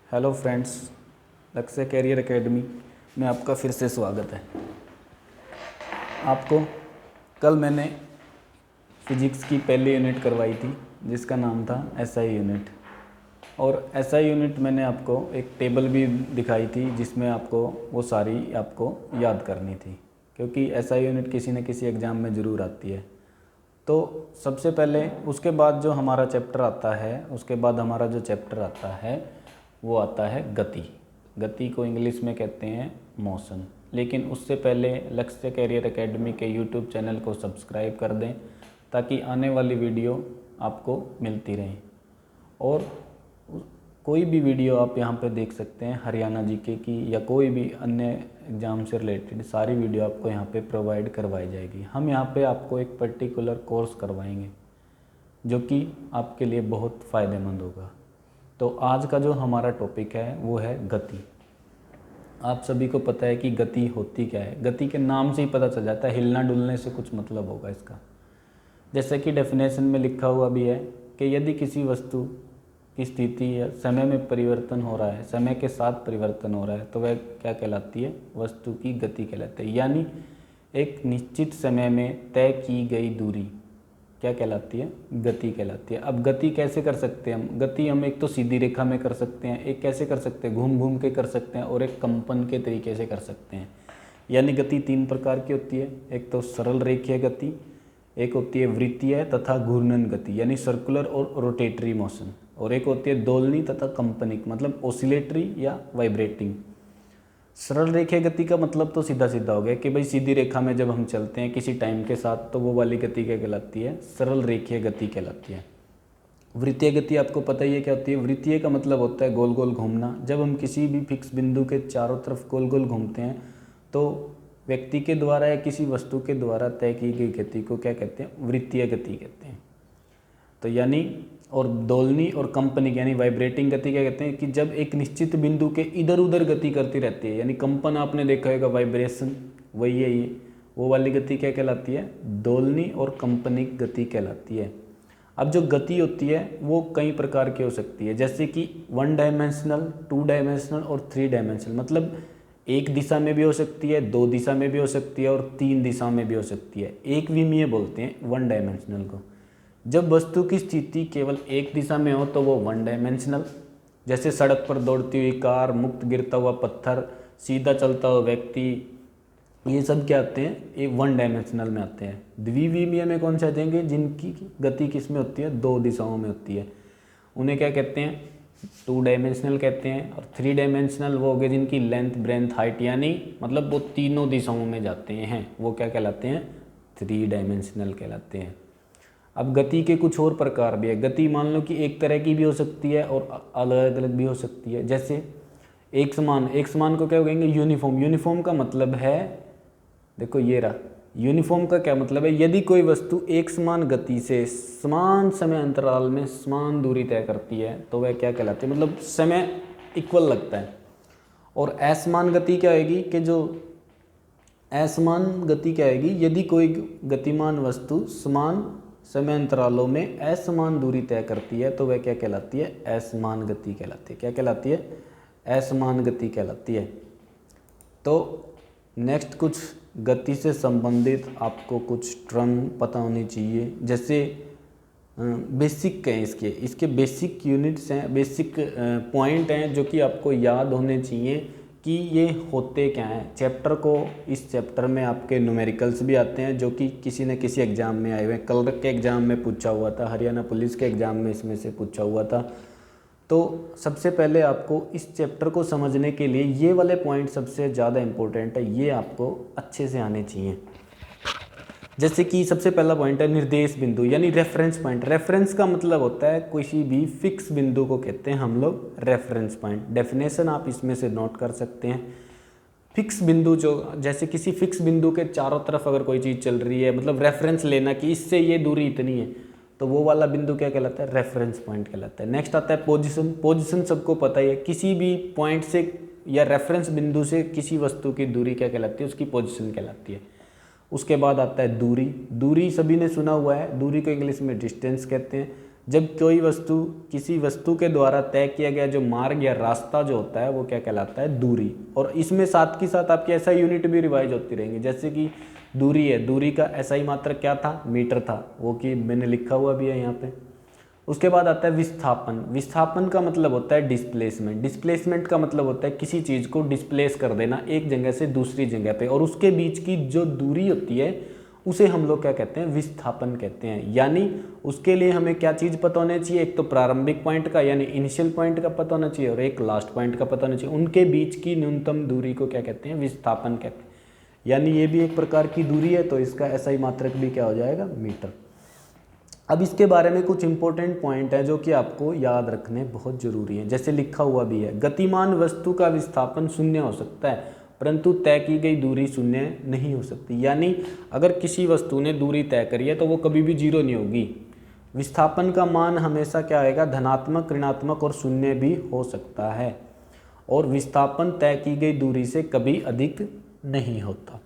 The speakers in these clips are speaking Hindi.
हेलो फ्रेंड्स, लक्ष्य कैरियर एकेडमी में आपका फिर से स्वागत है। आपको कल मैंने फिजिक्स की पहली यूनिट करवाई थी जिसका नाम था एसआई यूनिट। और एसआई यूनिट मैंने आपको एक टेबल भी दिखाई थी जिसमें आपको वो सारी आपको याद करनी थी, क्योंकि एसआई यूनिट किसी न किसी एग्ज़ाम में ज़रूर आती है। तो सबसे पहले उसके बाद जो हमारा चैप्टर आता है, उसके बाद हमारा जो चैप्टर आता है वो आता है गति। गति को इंग्लिश में कहते हैं मोशन। लेकिन उससे पहले लक्ष्य कैरियर एकेडमी के यूट्यूब चैनल को सब्सक्राइब कर दें ताकि आने वाली वीडियो आपको मिलती रहे। और कोई भी वीडियो आप यहाँ पे देख सकते हैं, हरियाणा जीके की या कोई भी अन्य एग्ज़ाम से रिलेटेड सारी वीडियो आपको यहाँ पे प्रोवाइड करवाई जाएगी। हम यहाँ पे आपको एक पर्टिकुलर कोर्स करवाएंगे जो कि आपके लिए बहुत फ़ायदेमंद होगा। तो आज का जो हमारा टॉपिक है वो है गति। आप सभी को पता है कि गति होती क्या है। गति के नाम से ही पता चल जाता है, हिलना डुलने से कुछ मतलब होगा इसका। जैसे कि डेफिनेशन में लिखा हुआ भी है कि यदि किसी वस्तु की स्थिति या समय में परिवर्तन हो रहा है, समय के साथ परिवर्तन हो रहा है, तो वह क्या कहलाती है? वस्तु की गति कहलाती है। यानी एक निश्चित समय में तय की गई दूरी क्या कहलाती है? गति कहलाती है। अब गति कैसे कर सकते हैं हम? गति हम एक तो सीधी रेखा में कर सकते हैं, एक कैसे कर सकते हैं? घूम घूम के कर सकते हैं, और एक कंपन के तरीके से कर सकते हैं। यानी गति तीन प्रकार की होती है। एक तो सरल रेखीय गति, एक होती है वृत्तीय तथा घूर्णन गति यानी सर्कुलर और रोटेटरी मोशन, और एक होती है दोलनी तथा कंपनिक मतलब ओसिलेटरी या वाइब्रेटिंग। सरल रेखीय गति का मतलब तो सीधा सीधा हो गया कि भाई सीधी रेखा में जब हम चलते हैं किसी टाइम के साथ, तो वो वाली गति क्या कहलाती है? सरल रेखीय गति कहलाती है। वृत्तीय गति आपको पता ही है क्या होती है। वृत्तीय का मतलब होता है गोल गोल घूमना। जब हम किसी भी फिक्स बिंदु के चारों तरफ गोल गोल घूमते हैं तो व्यक्ति के द्वारा या किसी वस्तु के द्वारा तय की गई गति को क्या कहते हैं? वृत्तीय गति कहते हैं। तो यानी और दोलनी और कंपनिक यानी वाइब्रेटिंग गति क्या कहते हैं? कि जब एक निश्चित बिंदु के इधर उधर गति करती रहती है, यानी कंपन आपने देखा होगा, वाइब्रेशन, वही है ये। वो वाली गति क्या कहलाती है? दोलनी और कंपनिक गति कहलाती है। अब जो गति होती है वो कई प्रकार की हो सकती है, जैसे कि 1 डायमेंशनल, 2 डायमेंशनल और 3 डायमेंशनल। मतलब एक दिशा में भी हो सकती है, 2 दिशा में भी हो सकती है और 3 दिशा में भी हो सकती है। एक विमीय बोलते हैं 1 डायमेंशनल को। जब वस्तु की स्थिति केवल एक दिशा में हो तो वो 1 डायमेंशनल, जैसे सड़क पर दौड़ती हुई कार, मुक्त गिरता हुआ पत्थर, सीधा चलता हुआ व्यक्ति, ये सब क्या आते हैं? ये 1 डायमेंशनल में आते हैं। द्विविमीय में कौन से आ जाएंगे? जिनकी गति किस में होती है? 2 दिशाओं में होती है। उन्हें क्या कहते हैं? 2 डायमेंशनल कहते हैं। और 3 डायमेंशनल वो हो गए जिनकी लेंथ, ब्रेंथ, हाइट यानी मतलब वो तीनों दिशाओं में जाते हैं, वो क्या कहलाते हैं? 3 डायमेंशनल कहलाते हैं। अब गति के कुछ और प्रकार भी है। गति मान लो कि एक तरह की भी हो सकती है और अलग अलग भी हो सकती है। जैसे एक समान को क्या कहेंगे? यूनिफॉर्म। यूनिफॉर्म का मतलब है, देखो ये रहा, यूनिफॉर्म का क्या मतलब है? यदि कोई वस्तु एक समान गति से समान समय अंतराल में समान दूरी तय करती है तो वह क्या कहलाती है? मतलब समय इक्वल लगता है। और असमान गति क्या आएगी? कि जो असमान गति क्या आएगी? यदि कोई गतिमान वस्तु समान समय अंतरालों में असमान दूरी तय करती है तो वह क्या कहलाती है? असमान गति कहलाती है। क्या कहलाती है? असमान गति कहलाती है। तो नेक्स्ट कुछ गति से संबंधित आपको कुछ टर्म पता होनी चाहिए। जैसे बेसिक हैं, इसके बेसिक यूनिट्स हैं, बेसिक पॉइंट हैं जो कि आपको याद होने चाहिए कि ये होते क्या हैं। चैप्टर को, इस चैप्टर में आपके न्यूमेरिकल्स भी आते हैं जो कि किसी न किसी एग्ज़ाम में आए हुए हैं। क्लर्क के एग्ज़ाम में पूछा हुआ था, हरियाणा पुलिस के एग्ज़ाम में इसमें से पूछा हुआ था। तो सबसे पहले आपको इस चैप्टर को समझने के लिए ये वाले पॉइंट सबसे ज़्यादा इम्पोर्टेंट है, ये आपको अच्छे से आने चाहिए। जैसे कि सबसे पहला पॉइंट है निर्देश बिंदु यानी रेफरेंस पॉइंट। रेफरेंस का मतलब होता है किसी भी फिक्स बिंदु को कहते हैं हम लोग रेफरेंस पॉइंट। डेफिनेशन आप इसमें से नोट कर सकते हैं। फिक्स बिंदु जो, जैसे किसी फिक्स बिंदु के चारों तरफ अगर कोई चीज़ चल रही है, मतलब रेफरेंस लेना कि इससे ये दूरी इतनी है, तो वो वाला बिंदु क्या कहलाता है? रेफरेंस पॉइंट कहलाता है। नेक्स्ट आता है पोजीशन। पोजीशन सबको पता ही है, किसी भी पॉइंट से या रेफरेंस बिंदु से किसी वस्तु की दूरी क्या कहलाती है? उसकी पोजीशन कहलाती है। उसके बाद आता है दूरी। दूरी सभी ने सुना हुआ है, दूरी को इंग्लिश में डिस्टेंस कहते हैं। जब कोई वस्तु किसी वस्तु के द्वारा तय किया गया जो मार्ग या रास्ता जो होता है वो क्या कहलाता है, दूरी। और इसमें साथ के साथ आपकी एसआई यूनिट भी रिवाइज होती रहेंगी। जैसे कि दूरी है, दूरी का एसआई मात्रक क्या था, मीटर था, वो कि मैंने लिखा हुआ भी है यहाँ पे। उसके बाद आता है विस्थापन। विस्थापन का मतलब होता है डिस्प्लेसमेंट। डिस्प्लेसमेंट का मतलब होता है किसी चीज़ को डिस्प्लेस कर देना एक जगह से दूसरी जगह पे, और उसके बीच की जो दूरी होती है उसे हम लोग क्या कहते हैं, विस्थापन कहते हैं। यानी उसके लिए हमें क्या चीज़ पता होनी चाहिए, एक तो प्रारंभिक पॉइंट का यानी इनिशियल पॉइंट का पता होना चाहिए, और एक लास्ट पॉइंट का पता होना चाहिए। उनके बीच की न्यूनतम दूरी को क्या कहते हैं, विस्थापन कहते हैं। यानी ये भी एक प्रकार की दूरी है, तो इसका एसआई मात्रक भी क्या हो जाएगा, मीटर। अब इसके बारे में कुछ इंपॉर्टेंट पॉइंट है जो कि आपको याद रखने बहुत जरूरी है। जैसे लिखा हुआ भी है, गतिमान वस्तु का विस्थापन शून्य हो सकता है परंतु तय की गई दूरी शून्य नहीं हो सकती। यानी अगर किसी वस्तु ने दूरी तय करी है तो वो कभी भी जीरो नहीं होगी। विस्थापन का मान हमेशा क्या आएगा, धनात्मक, ऋणात्मक और शून्य भी हो सकता है। और विस्थापन तय की गई दूरी से कभी अधिक नहीं होता।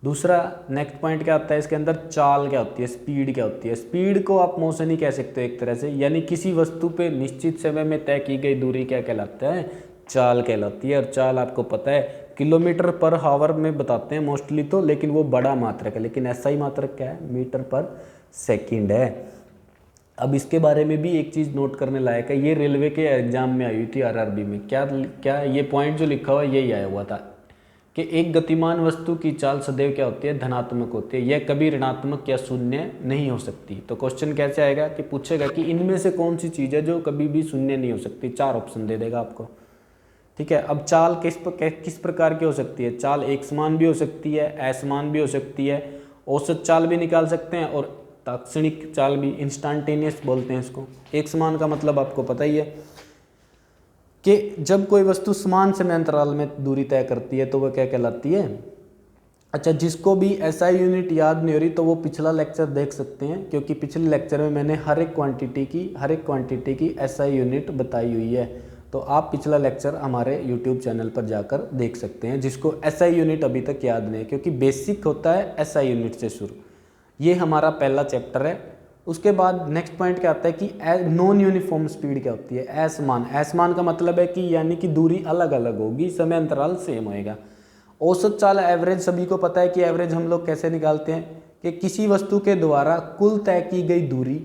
दूसरा नेक्स्ट पॉइंट क्या आता है इसके अंदर, चाल क्या होती है, स्पीड क्या होती है। स्पीड को आप मोशन ही कह सकते हो एक तरह से। यानी किसी वस्तु पे निश्चित समय में तय की गई दूरी क्या कहलाता है, चाल कहलाती है। और चाल आपको पता है किलोमीटर पर हावर में बताते हैं मोस्टली तो, लेकिन वो बड़ा मात्रक है। लेकिन एसआई मात्रक क्या है, मीटर पर सेकंड है। अब इसके बारे में भी एक चीज़ नोट करने लायक है, ये रेलवे के एग्जाम में आई हुई थी आरआरबी में। क्या ये पॉइंट जो लिखा हुआ है यही आया हुआ था कि एक गतिमान वस्तु की चाल सदैव क्या होती है, धनात्मक होती है। यह कभी ऋणात्मक या शून्य नहीं हो सकती। तो क्वेश्चन कैसे आएगा कि पूछेगा कि इनमें से कौन सी चीज़ है जो कभी भी शून्य नहीं हो सकती। 4 ऑप्शन दे देगा आपको, ठीक है। अब चाल किस प्रकार की हो सकती है, चाल एक समान भी हो सकती है, असमान भी हो सकती है, औसत चाल भी निकाल सकते हैं, और तात्क्षणिक चाल भी, इंस्टेंटेनियस बोलते हैं इसको। एक समान का मतलब आपको पता ही है कि जब कोई वस्तु समान समय अंतराल में दूरी तय करती है तो वह क्या कहलाती है। अच्छा, जिसको भी एसआई यूनिट याद नहीं हो रही तो वो पिछला लेक्चर देख सकते हैं, क्योंकि पिछले लेक्चर में मैंने हर एक क्वांटिटी की एसआई यूनिट बताई हुई है। तो आप पिछला लेक्चर हमारे YouTube चैनल पर जाकर देख सकते हैं, जिसको एसआई यूनिट अभी तक याद नहीं है, क्योंकि बेसिक होता है एसआई यूनिट से शुरू। ये हमारा पहला चैप्टर है। उसके बाद नेक्स्ट पॉइंट क्या आता है कि नॉन यूनिफॉर्म स्पीड क्या होती है, असमान। असमान का मतलब है कि यानी कि दूरी अलग अलग होगी, समय अंतराल सेम होएगा। औसत चाल, एवरेज, सभी को पता है कि एवरेज हम लोग कैसे निकालते हैं कि किसी वस्तु के द्वारा कुल तय की गई दूरी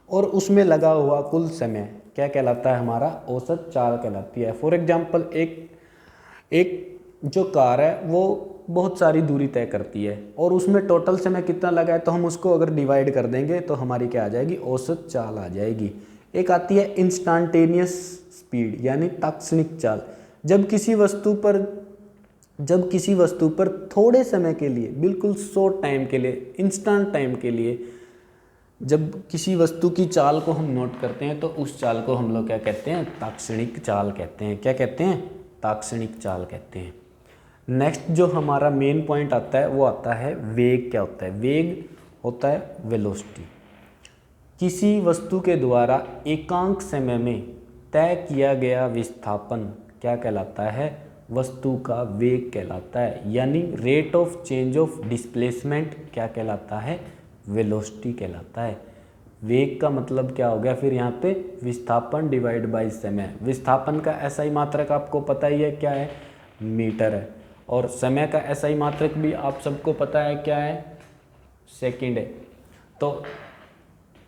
और उसमें लगा हुआ कुल समय क्या कहलाता है, हमारा औसत चाल कहलाती है। फॉर एग्जाम्पल एक जो कार है वो बहुत सारी दूरी तय करती है और उसमें टोटल समय कितना लगा है, तो हम उसको अगर डिवाइड कर देंगे तो हमारी क्या आ जाएगी, औसत चाल आ जाएगी। एक आती है इंस्टेंटेनियस स्पीड यानी तात्क्षणिक चाल। जब किसी वस्तु पर थोड़े समय के लिए, बिल्कुल शॉर्ट टाइम के लिए, इंस्टेंट टाइम के लिए जब किसी वस्तु की चाल को हम नोट करते हैं तो उस चाल को हम लोग क्या कहते हैं, तात्क्षणिक चाल कहते हैं। क्या कहते हैं, तात्क्षणिक चाल कहते हैं। नेक्स्ट जो हमारा मेन पॉइंट आता है वो आता है वेग। क्या होता है, वेग होता है वेलोसिटी। किसी वस्तु के द्वारा एकांक समय में तय किया गया विस्थापन क्या कहलाता है, वस्तु का वेग कहलाता है। यानी rate of change of displacement क्या कहलाता है, वेलोसिटी कहलाता है। वेग का मतलब क्या हो गया फिर यहाँ पे, विस्थापन डिवाइड बाय समय। विस्थापन का एसआई मात्रक आपको पता ही है क्या है, मीटर है। और समय का एसआई मात्रक भी आप सबको पता है क्या है, सेकंड है। तो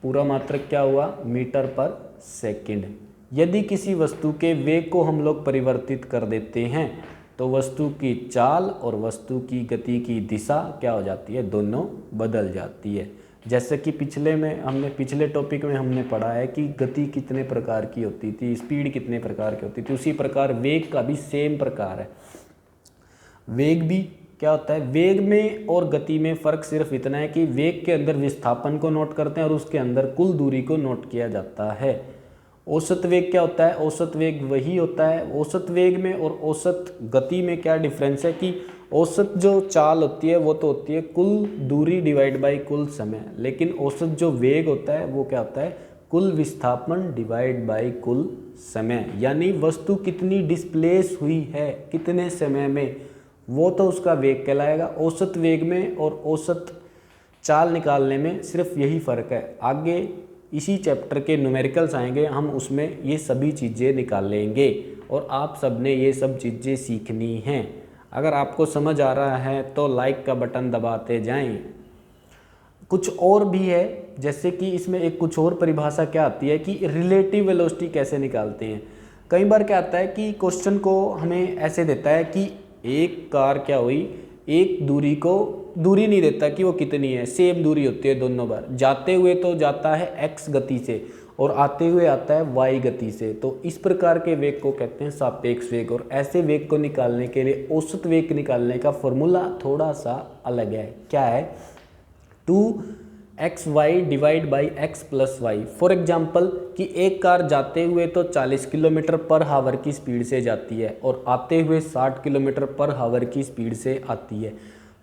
पूरा मात्रक क्या हुआ, मीटर पर सेकंड। यदि किसी वस्तु के वेग को हम लोग परिवर्तित कर देते हैं तो वस्तु की चाल और वस्तु की गति की दिशा क्या हो जाती है, दोनों बदल जाती है। जैसे कि पिछले टॉपिक में हमने पढ़ा है कि गति कितने प्रकार की होती थी, स्पीड कितने प्रकार की होती थी, उसी प्रकार वेग का भी सेम प्रकार है। वेग भी क्या होता है, वेग में और गति में फ़र्क सिर्फ इतना है कि वेग के अंदर विस्थापन को नोट करते हैं और उसके अंदर कुल दूरी को नोट किया जाता है। औसत वेग क्या होता है, औसत वेग वही होता है। औसत वेग में और औसत गति में क्या डिफरेंस है कि औसत जो चाल होती है वो तो होती है कुल दूरी डिवाइड बाय कुल समय, लेकिन औसत जो वेग होता है वो क्या होता है, कुल विस्थापन डिवाइड बाय कुल समय। यानी वस्तु कितनी डिस्प्लेस हुई है कितने समय में, वो तो उसका वेग कहलाएगा। औसत वेग में और औसत चाल निकालने में सिर्फ यही फ़र्क है। आगे इसी चैप्टर के न्यूमेरिकल्स आएंगे, हम उसमें ये सभी चीज़ें निकाल लेंगे और आप सब ने ये सब चीज़ें सीखनी हैं। अगर आपको समझ आ रहा है तो लाइक का बटन दबाते जाएं। कुछ और भी है, जैसे कि इसमें एक कुछ और परिभाषा क्या आती है कि रिलेटिव वेलोसिटी कैसे निकालते हैं। कई बार क्या आता है कि क्वेश्चन को हमें ऐसे देता है कि एक कार क्या हुई, एक दूरी को दूरी नहीं देता कि वो कितनी है, सेम दूरी होती है दोनों बार, जाते हुए तो जाता है x गति से और आते हुए आता है y गति से। तो इस प्रकार के वेग को कहते हैं सापेक्ष वेग। और ऐसे वेग को निकालने के लिए औसत वेग निकालने का फॉर्मूला थोड़ा सा अलग है। क्या है? 2xy divide by x plus y. For example कि एक कार जाते हुए तो 40 किलोमीटर पर हावर की स्पीड से जाती है और आते हुए 60 किलोमीटर पर हावर की स्पीड से आती है,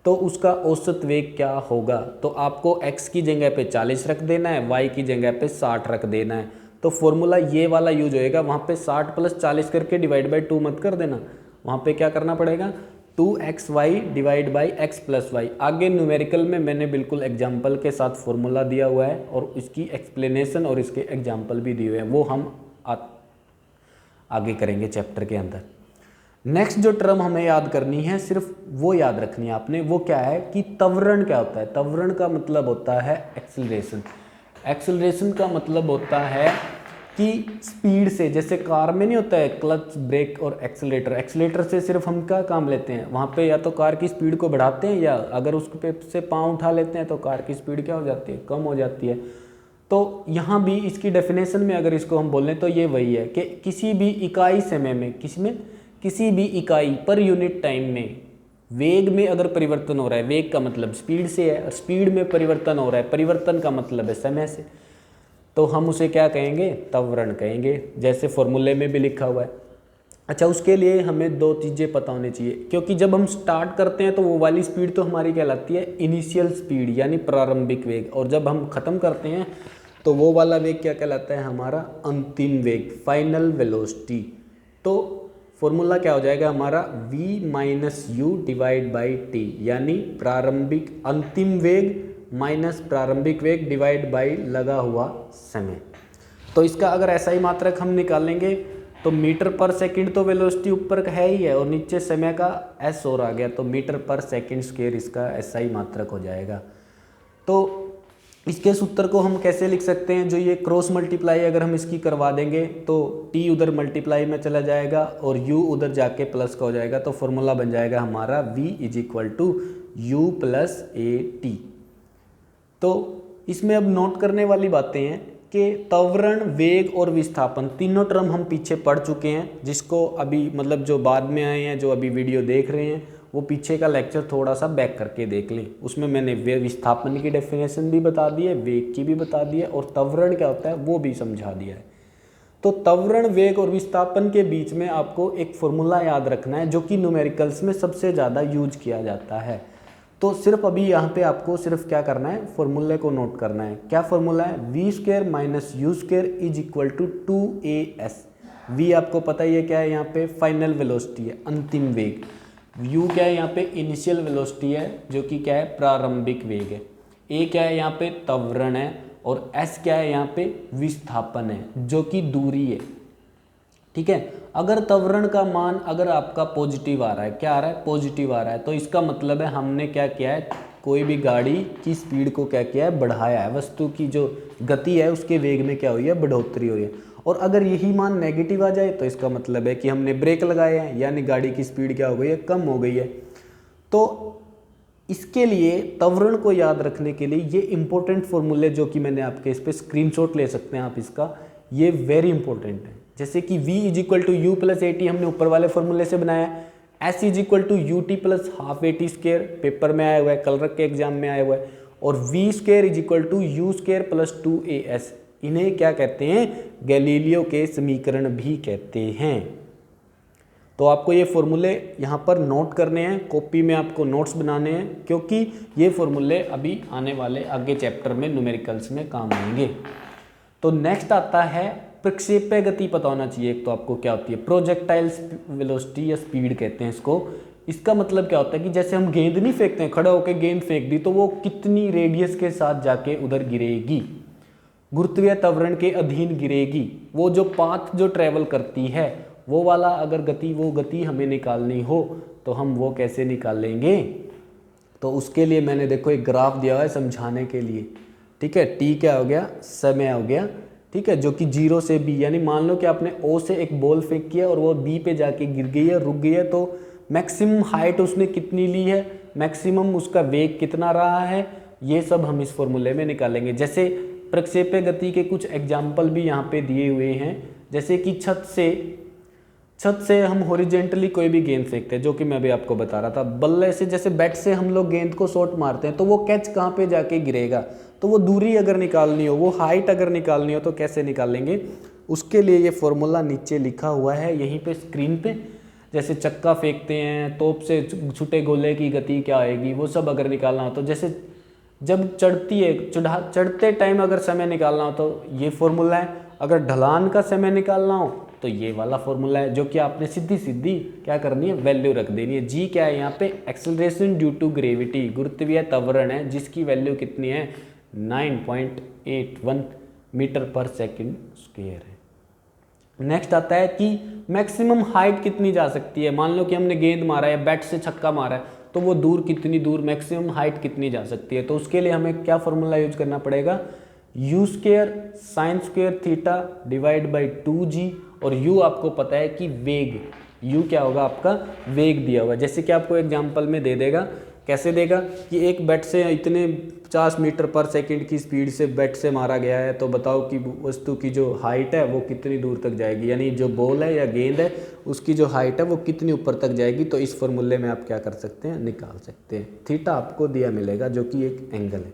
तो उसका औसत वेग क्या होगा? तो आपको x की जगह पे 40 रख देना है, y की जगह पे 60 रख देना है। तो फॉर्मूला ये वाला यूज होएगा, वहाँ पे 60 प्लस 40 करके डिवाइड बाई 2 मत कर देना, वहाँ पे क्या करना पड़ेगा 2xy divide by x plus y. आगे न्यूमेरिकल में मैंने बिल्कुल एग्जाम्पल के साथ फॉर्मूला दिया हुआ है और इसकी एक्सप्लेनेशन और इसके एग्जाम्पल भी दिए हुए हैं, वो हम आगे करेंगे चैप्टर के अंदर। नेक्स्ट जो टर्म हमें याद करनी है, सिर्फ वो याद रखनी है आपने, वो क्या है कि त्वरण क्या होता है। त्वरण का मतलब होता है एक्सेलरेशन। एक्सेलरेशन का मतलब होता है कि स्पीड से, जैसे कार में नहीं होता है क्लच, ब्रेक और एक्सेलरेटर। एक्सेलरेटर से सिर्फ हम क्या काम लेते हैं, वहाँ पे या तो कार की स्पीड को बढ़ाते हैं या अगर उस पे से पाँव उठा लेते हैं तो कार की स्पीड क्या हो जाती है, कम हो जाती है। तो यहाँ भी इसकी डेफिनेशन में अगर इसको हम बोलें तो ये वही है कि किसी भी इकाई समय में, किसी भी इकाई पर यूनिट टाइम में वेग में अगर परिवर्तन हो रहा है, वेग का मतलब स्पीड से है और स्पीड में परिवर्तन हो रहा है, परिवर्तन का मतलब है समय से, तो हम उसे क्या कहेंगे, त्वरण कहेंगे, जैसे फॉर्मूले में भी लिखा हुआ है। अच्छा, उसके लिए हमें दो चीज़ें पता होनी चाहिए, क्योंकि जब हम स्टार्ट करते हैं तो वो वाली स्पीड तो हमारी कहलाती है इनिशियल स्पीड यानी प्रारंभिक वेग, और जब हम ख़त्म करते हैं तो वो वाला वेग क्या कहलाता है, हमारा अंतिम वेग, फाइनल वेलोसिटी। तो फॉर्मूला क्या हो जाएगा हमारा v minus you divide by T, यानी प्रारंभिक अंतिम वेग माइनस प्रारंभिक वेग डिवाइड बाई लगा हुआ समय। तो इसका अगर ऐसा ही मात्रक हम निकालेंगे तो मीटर पर सेकंड तो वेलोसिटी ऊपर का है ही है और नीचे समय का s और आ गया, तो मीटर पर सेकंड स्क्वायर इसका ऐसा ही मात्रक हो जाएगा। तो इसके सूत्र को हम कैसे लिख सकते हैं, जो ये क्रॉस मल्टीप्लाई अगर हम इसकी करवा देंगे तो t उधर मल्टीप्लाई में चला जाएगा और u उधर जाके प्लस का हो जाएगा, तो फॉर्मूला बन जाएगा हमारा v is equal to u plus a t. तो इसमें अब नोट करने वाली बातें हैं कि त्वरण, वेग और विस्थापन तीनों टर्म हम पीछे पढ़ चुके हैं, जिसको अभी मतलब जो बाद में आए हैं, जो अभी वीडियो देख रहे हैं, वो पीछे का लेक्चर थोड़ा सा बैक करके देख लें। उसमें मैंने विस्थापन की डेफिनेशन भी बता दी है, वेग की भी बता दी है और त्वरण क्या होता है वो भी समझा दिया है। तो त्वरण, वेग और विस्थापन के बीच में आपको एक फॉर्मूला याद रखना है जो कि न्यूमेरिकल्स में सबसे ज़्यादा यूज किया जाता है। तो सिर्फ अभी यहाँ पे आपको सिर्फ क्या करना है, फॉर्मूले को नोट करना है। क्या फॉर्मूला है, v square minus u square is equal to 2as। V आपको पता ही है क्या है, यहाँ पे फाइनल वेलोसिटी है, अंतिम वेग। यू क्या है, यहाँ पे इनिशियल वेलोसिटी है जो कि क्या है, प्रारंभिक वेग है। ए क्या है, यहाँ पे त्वरण है और एस क्या है, यहाँ पे विस्थापन है जो कि दूरी है। ठीक है, अगर त्वरण का मान अगर आपका पॉजिटिव आ रहा है, क्या आ रहा है, पॉजिटिव आ रहा है, तो इसका मतलब है हमने क्या किया है, कोई भी गाड़ी की स्पीड को क्या किया है, बढ़ाया है। वस्तु की जो गति है उसके वेग में क्या हुई है, बढ़ोतरी हुई है। और अगर यही मान नेगेटिव आ जाए तो इसका मतलब है कि हमने ब्रेक लगाए हैं, यानी गाड़ी की स्पीड क्या हो गई है, कम हो गई है। तो इसके लिए त्वरण को याद रखने के लिए ये इंपॉर्टेंट फॉर्मूले जो कि मैंने आपके इस पर स्क्रीनशॉट ले सकते हैं आप इसका, ये वेरी इंपॉर्टेंट है। जैसे कि v is equal to u plus a t हमने ऊपर वाले फॉर्मूले से बनाया है, s is equal to u t plus half a t square paper में आया हुआ है, कलर के एग्जाम में आया हुआ है, और v square is equal to u square plus 2as। इन्हें क्या कहते हैं, गैलीलियो के समीकरण भी कहते हैं। तो आपको ये फॉर्मूले यहाँ पर नोट करने हैं, कॉपी में आपको नोट्स बनाने हैं, क्योंकि ये फॉर्मूले अभी आने वाले आगे चैप्टर में न्यूमेरिकल्स में काम आएंगे। तो नेक्स्ट आता है प्रक्षेप्य गति पता होना चाहिए। एक तो आपको क्या होती है, प्रोजेक्टाइल वेलोसिटी या स्पीड कहते हैं इसको। इसका मतलब क्या होता है कि जैसे हम गेंद नहीं फेंकते हैं, खड़ा होकर गेंद फेंक दी तो वो कितनी रेडियस के साथ जाके उधर गिरेगी। गुरुत्वीय त्वरण के अधीन गिरेगी। वो जो पाथ जो ट्रेवल करती है वो वाला अगर वो गति हमें निकालनी हो तो हम वो कैसे निकालेंगे? तो उसके लिए मैंने देखो एक ग्राफ दिया हुआ है समझाने के लिए, ठीक है। टी क्या हो गया? समय हो गया, ठीक है, जो कि 0 से बी, यानी मान लो कि आपने ओ से एक बॉल फेंक किया और वो बी पे जाके गिर गई है, रुक गई है, तो मैक्सिमम हाइट उसने कितनी ली है, मैक्सिमम उसका वेग कितना रहा है, ये सब हम इस फॉर्मूले में निकालेंगे। जैसे प्रक्षेप्य गति के कुछ एग्जाम्पल भी यहाँ पे दिए हुए हैं, जैसे कि छत से हम हॉरिजेंटली कोई भी गेंद फेंकते हैं, जो कि मैं भी आपको बता रहा था। बल्ले से, जैसे बैट से हम लोग गेंद को शॉट मारते हैं, तो वो कैच कहाँ पे जाके गिरेगा, तो वो दूरी अगर निकालनी हो, वो हाइट अगर निकालनी हो, तो कैसे निकालेंगे? उसके लिए ये फॉर्मूला नीचे लिखा हुआ है यहीं पे स्क्रीन पे। जैसे चक्का फेंकते हैं, तोप से छुटे गोले की गति क्या आएगी, वो सब अगर निकालना हो, तो जैसे जब चढ़ते टाइम अगर समय निकालना हो तो ये फॉर्मूला है, अगर ढलान का समय निकालना हो तो ये वाला फॉर्मूला है, जो कि आपने सीधी क्या करनी है, वैल्यू रख देनी है। जी क्या है यहाँ पे? एक्सेलरेशन ड्यू टू ग्रेविटी, गुरुत्वीय त्वरण है, जिसकी वैल्यू कितनी है? 9.81 मीटर पर सेकंड स्क्वायर है। नेक्स्ट आता है कि मैक्सिमम हाइट कितनी जा सकती है। मान लो कि हमने गेंद मारा है, बैट से छक्का मारा है, तो वो कितनी दूर, मैक्सिमम हाइट कितनी जा सकती है। तो उसके लिए हमें क्या फॉर्मूला यूज करना पड़ेगा? u square sine square theta divide by 2g, और u आपको पता है कि वेग, u क्या होगा? आपका वेग दिया हुआ। जैसे कि आपको एग्जांपल में दे देगा, कैसे देगा कि एक बैट से इतने 50 मीटर पर सेकंड की स्पीड से बैट से मारा गया है, तो बताओ कि वस्तु की जो हाइट है वो कितनी दूर तक जाएगी, यानी जो बॉल है या गेंद है उसकी जो हाइट है वो कितनी ऊपर तक जाएगी। तो इस फॉर्मूले में आप क्या कर सकते हैं? निकाल सकते हैं। थीटा आपको दिया मिलेगा, जो कि एक एंगल है।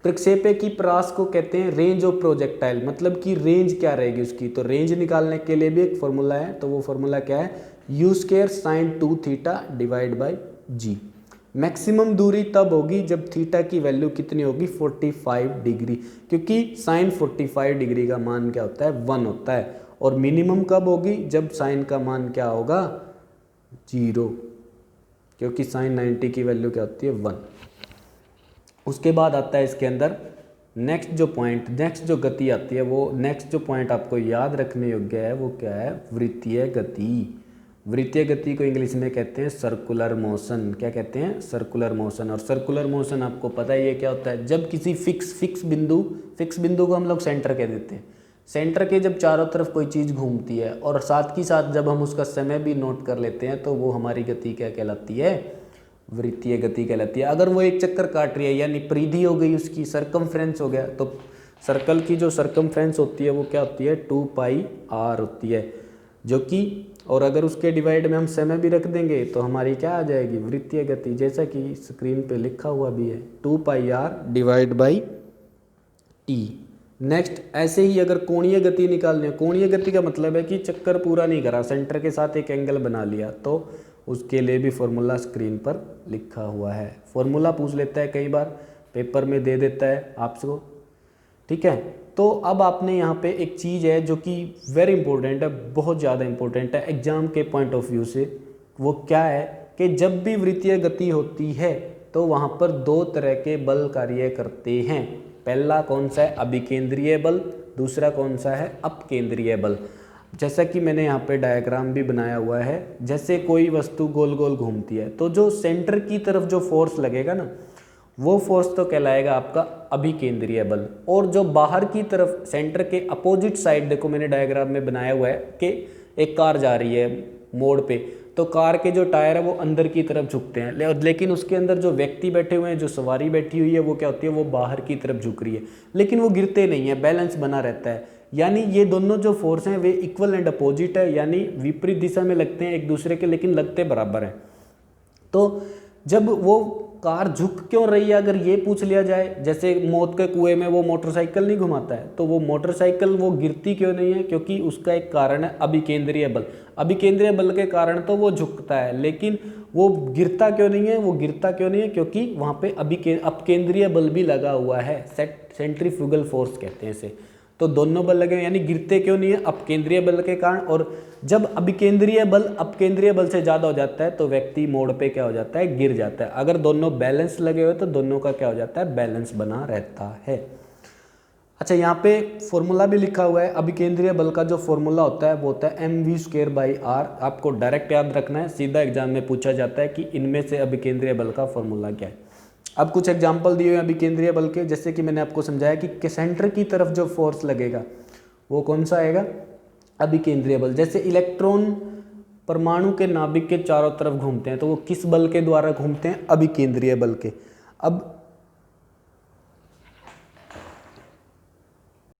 प्रक्षेप्य की परास को कहते हैं रेंज ऑफ प्रोजेक्टाइल, मतलब कि रेंज क्या रहेगी उसकी। तो रेंज निकालने के लिए भी एक फॉर्मूला है, तो वो फॉर्मूला क्या है? u square sine 2 theta divide by g. Maximum दूरी तब होगी जब थीटा की वैल्यू कितनी होगी? 45 डिग्री, क्योंकि साइन 45 डिग्री का मान क्या होता है? 1 होता है। और मिनिमम कब होगी? जब साइन का मान क्या होगा? 0, क्योंकि साइन 90 की वैल्यू क्या होती है? 1। उसके बाद आता है इसके अंदर नेक्स्ट जो गति आती है, वो नेक्स्ट जो पॉइंट आपको याद रखने योग्य है वो क्या है? वृत्तीय गति। वृत्तीय गति को इंग्लिश में कहते हैं सर्कुलर मोशन। क्या कहते हैं? Circular motion. और सर्कुलर मोशन आपको पता है ये क्या होता है? जब किसी फिक्स बिंदु को हम लोग सेंटर कह देते हैं, सेंटर के जब चारों तरफ कोई चीज़ घूमती है और साथ ही साथ जब हम उसका समय भी नोट कर लेते हैं, तो वो हमारी गति क्या कहलाती है? वृत्तीय गति कहलाती है। अगर वो एक चक्कर काट रही है, यानी परिधि हो गई उसकी, सरकमफ्रेंस हो गया, तो सर्कल की जो सरकमफ्रेंस होती है वो क्या होती है? 2πr होती है, जो कि, और अगर उसके डिवाइड में हम समय भी रख देंगे तो हमारी क्या आ जाएगी? वृत्तीय गति, जैसा कि स्क्रीन पे लिखा हुआ भी है, 2πr divide by T. Next, ऐसे ही अगर कोणीय गति निकालनी है, कोणीय गति का मतलब है कि चक्कर पूरा नहीं करा, सेंटर के साथ एक एंगल बना लिया, तो उसके लिए भी फॉर्मूला स्क्रीन पर लिखा हुआ है। फॉर्मूला पूछ लेता है, कई बार पेपर में दे देता है आपको, ठीक है। तो अब आपने यहाँ पे एक चीज़ है जो कि वेरी इंपॉर्टेंट है, बहुत ज़्यादा इंपॉर्टेंट है एग्जाम के पॉइंट ऑफ व्यू से। वो क्या है कि जब भी वृत्तीय गति होती है तो वहाँ पर 2 तरह के बल कार्य करते हैं। पहला कौन सा है? अभिकेंद्रीय बल। दूसरा कौन सा है? अपकेंद्रीय बल। जैसा कि मैंने यहाँ पे डायग्राम भी बनाया हुआ है, जैसे कोई वस्तु गोल गोल घूमती है, तो जो सेंटर की तरफ जो फोर्स लगेगा ना, वो फोर्स तो कहलाएगा आपका अभिकेंद्रीय बल। और जो बाहर की तरफ सेंटर के अपोजिट साइड, देखो मैंने डायग्राम में बनाया हुआ है कि एक कार जा रही है मोड़ पे, तो कार के जो टायर है वो अंदर की तरफ झुकते हैं, लेकिन उसके अंदर जो व्यक्ति बैठे हुए हैं, जो सवारी बैठी हुई है, वो क्या होती है? वो बाहर की तरफ झुक रही है, लेकिन वो गिरते नहीं है, बैलेंस बना रहता है। यानी ये दोनों जो फोर्स हैं वे इक्वल एंड अपोजिट है, यानी विपरीत दिशा में लगते हैं एक दूसरे के, लेकिन लगते बराबर हैं। तो जब वो कार झुक क्यों रही है, अगर ये पूछ लिया जाए, जैसे मौत के कुएं में वो मोटरसाइकिल नहीं घुमाता है, तो वो मोटरसाइकिल वो गिरती क्यों नहीं है? क्योंकि उसका एक कारण है अभिकेंद्रीय बल। अभिकेंद्रीय बल के कारण तो वो झुकता है, लेकिन वो गिरता क्यों नहीं है? वो गिरता क्यों नहीं है? क्योंकि वहाँ पे अपकेंद्रीय बल भी लगा हुआ है, सेंट्रीफ्यूगल फोर्स कहते हैं इसे। तो दोनों बल लगे, यानी गिरते क्यों नहीं है? अपकेंद्रीय बल के कारण। और जब अभिकेंद्रीय बल अपकेंद्रीय बल से ज़्यादा हो जाता है तो व्यक्ति मोड़ पे क्या हो जाता है? गिर जाता है। अगर दोनों बैलेंस लगे हुए तो दोनों का क्या हो जाता है? बैलेंस बना रहता है। अच्छा, यहाँ पे फॉर्मूला भी लिखा हुआ है। अभिकेंद्रीय बल का जो फॉर्मूला होता है वो होता है mv²/r। आपको डायरेक्ट याद रखना है, सीधा एग्जाम में पूछा जाता है कि इनमें से अभिकेंद्रीय बल का फॉर्मूला क्या है। अब कुछ एग्जाम्पल दिए हुए हैं अभिकेंद्रीय बल के, जैसे कि मैंने आपको समझाया कि सेंटर की तरफ जो फोर्स लगेगा वो कौन सा आएगा, अभिकेंद्रीय बल। जैसे इलेक्ट्रॉन परमाणु के नाभिक के चारों तरफ घूमते हैं तो वो किस बल के द्वारा घूमते हैं, अभिकेंद्रीय बल के। अब